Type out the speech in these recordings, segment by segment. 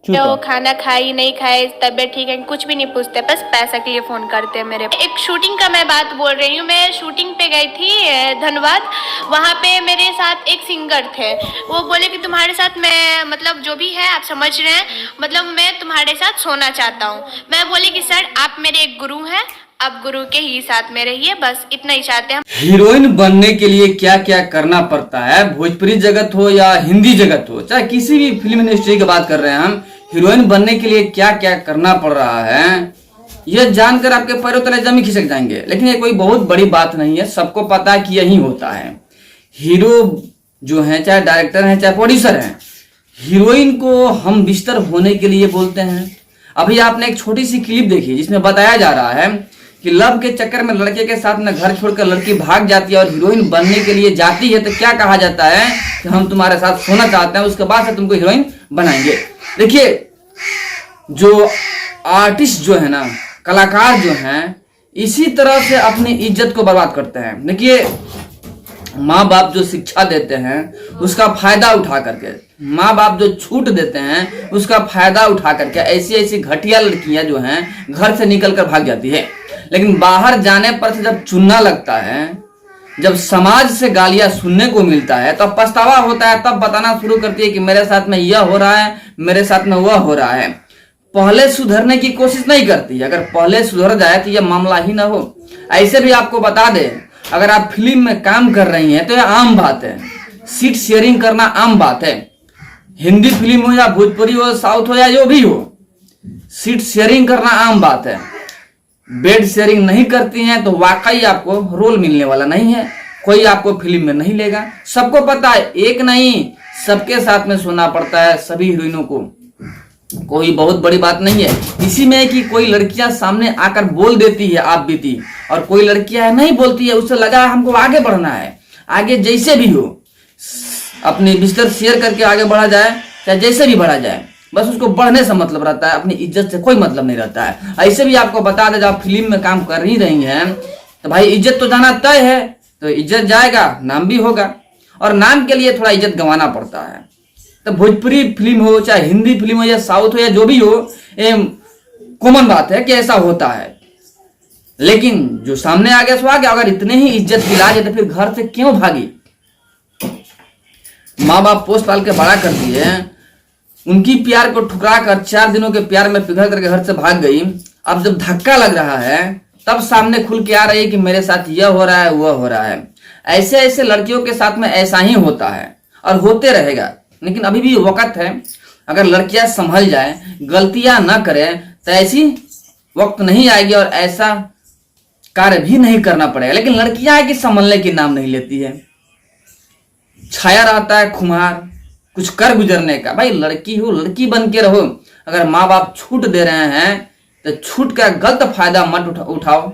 वो खाना खाई नहीं खाए, तबीयत ठीक है, कुछ भी नहीं पूछते, बस पैसा के लिए फोन करते हैं मेरे। एक शूटिंग का मैं बात बोल रही हूँ। मैं शूटिंग पे गई थी धनबाद। वहाँ पे मेरे साथ एक सिंगर थे। वो बोले कि तुम्हारे साथ मैं मतलब जो भी है आप समझ रहे हैं, मतलब मैं तुम्हारे साथ सोना चाहता हूँ। मैं बोली कि सर आप मेरे एक गुरु हैं, आप गुरु के ही साथ में रहिए, बस इतना ही चाहते हैं। हीरोइन बनने के लिए क्या क्या करना पड़ता है, भोजपुरी जगत हो या हिंदी जगत हो, चाहे किसी भी फिल्म इंडस्ट्री की बात कर रहे हैं हम, हीरोइन बनने के लिए क्या क्या करना पड़ रहा है, यह जानकर आपके पैरों तले जमीन खिसक जाएंगे। लेकिन ये कोई बहुत बड़ी बात नहीं है, सबको पता है कि यही होता है। हीरो जो है, चाहे डायरेक्टर है चाहे प्रोड्यूसर है, हीरोइन को हम बिस्तर होने के लिए बोलते हैं। अभी आपने एक छोटी सी क्लिप देखी जिसमें बताया जा रहा है कि लव के चक्कर में लड़के के साथ में घर छोड़कर लड़की भाग जाती है और हीरोइन बनने के लिए जाती है, तो क्या कहा जाता है कि हम तुम्हारे साथ सोना चाहते हैं, उसके बाद से तुमको हीरोइन बनाएंगे। देखिए, जो आर्टिस्ट जो है ना, कलाकार जो हैं, इसी तरह से अपनी इज्जत को बर्बाद करते हैं। देखिए, माँ बाप जो शिक्षा देते हैं उसका फायदा उठा करके, माँ बाप जो छूट देते हैं उसका फायदा उठा करके ऐसी ऐसी घटिया लड़कियां जो हैं घर से निकल कर भाग जाती है। लेकिन बाहर जाने पर से जब चुनना लगता है, जब समाज से गालियां सुनने को मिलता है, तब पछतावा होता है, तब बताना शुरू करती है कि मेरे साथ में यह हो रहा है, मेरे साथ में वह हो रहा है। पहले सुधरने की कोशिश नहीं करती। अगर पहले सुधर जाए तो यह मामला ही ना हो। ऐसे भी आपको बता दें, अगर आप फिल्म में काम कर रही हैं तो यह आम बात है, सीट शेयरिंग करना आम बात है। हिंदी फिल्म हो या भोजपुरी हो, साउथ हो या जो भी हो, सीट शेयरिंग करना आम बात है। बेड शेयरिंग नहीं करती हैं तो वाकई आपको रोल मिलने वाला नहीं है, कोई आपको फिल्म में नहीं लेगा। सबको पता है, एक नहीं सबके साथ में सोना पड़ता है सभी हीरोइनों को, कोई बहुत बड़ी बात नहीं है। इसी में है कि कोई लड़कियां सामने आकर बोल देती है आप बीती, और कोई लड़कियां नहीं बोलती है, उससे लगा हमको आगे बढ़ना है, आगे जैसे भी हो अपनी बिस्तर शेयर करके आगे बढ़ा जाए, चाहे जैसे भी बढ़ा जाए, बस उसको बढ़ने से मतलब रहता है, अपनी इज्जत से कोई मतलब नहीं रहता है। ऐसे भी आपको बता दें, जब आप फिल्म में काम कर ही रही हैं तो भाई इज्जत तो जाना तय है, तो इज्जत जाएगा, नाम भी होगा, और नाम के लिए थोड़ा इज्जत गंवाना पड़ता है। तो भोजपुरी फिल्म हो चाहे हिंदी फिल्म हो या साउथ हो या जो भी हो, कॉमन बात है कि ऐसा होता है। लेकिन जो सामने आ गया सो आ गया, अगर इतने ही इज्जत की लाज है तो फिर घर से क्यों भागी? माँ बाप पोस पाल के बड़ा कर दिए, उनकी प्यार को ठुकरा कर 4 दिनों के प्यार में पिघल करके घर से भाग गई। अब जब धक्का लग रहा है तब सामने खुल के आ रही है कि मेरे साथ यह हो रहा है, वह हो रहा है। ऐसे ऐसे लड़कियों के साथ में ऐसा ही होता है और होते रहेगा। लेकिन अभी भी वक्त है, अगर लड़कियां संभल जाए, गलतियां ना करें, तो ऐसी वक्त नहीं आएगी और ऐसा कार्य भी नहीं करना पड़ेगा। लेकिन लड़कियां है कि संभलने की नाम नहीं लेती है, छाया रहता है खुमार कुछ कर गुजरने का। भाई लड़की हो, लड़की बन के रहो। अगर माँ बाप छूट दे रहे हैं तो छूट का गलत फायदा मत उठाओ।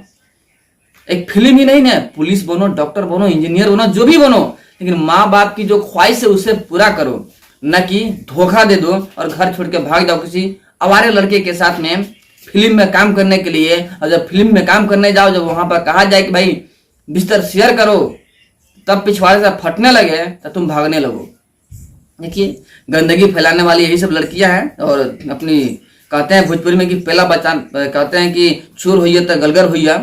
एक फिल्म ही नहीं है, पुलिस बनो, डॉक्टर बनो, इंजीनियर बनो, जो भी बनो, लेकिन माँ बाप की जो ख्वाहिश है उसे पूरा करो, न कि धोखा दे दो और घर छोड़ के भाग जाओ किसी आवारे लड़के के साथ में फिल्म में काम करने के लिए। और जब फिल्म में काम करने जाओ, जब वहां पर कहा जाए कि भाई बिस्तर शेयर करो, तब पिछवाड़े से फटने लगे तो तुम भागने लगो। देखिए, गंदगी फैलाने वाली यही सब लड़कियां हैं। और अपनी कहते हैं भोजपुरी में कि पहला बचान, कहते हैं कि चोर होइए तो गलगर होइया,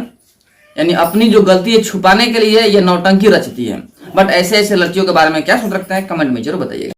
यानी अपनी जो गलती है छुपाने के लिए ये नौटंकी रचती है। बट ऐसे ऐसे लड़कियों के बारे में क्या सोच रखते हैं, कमेंट में जरूर बताइएगा।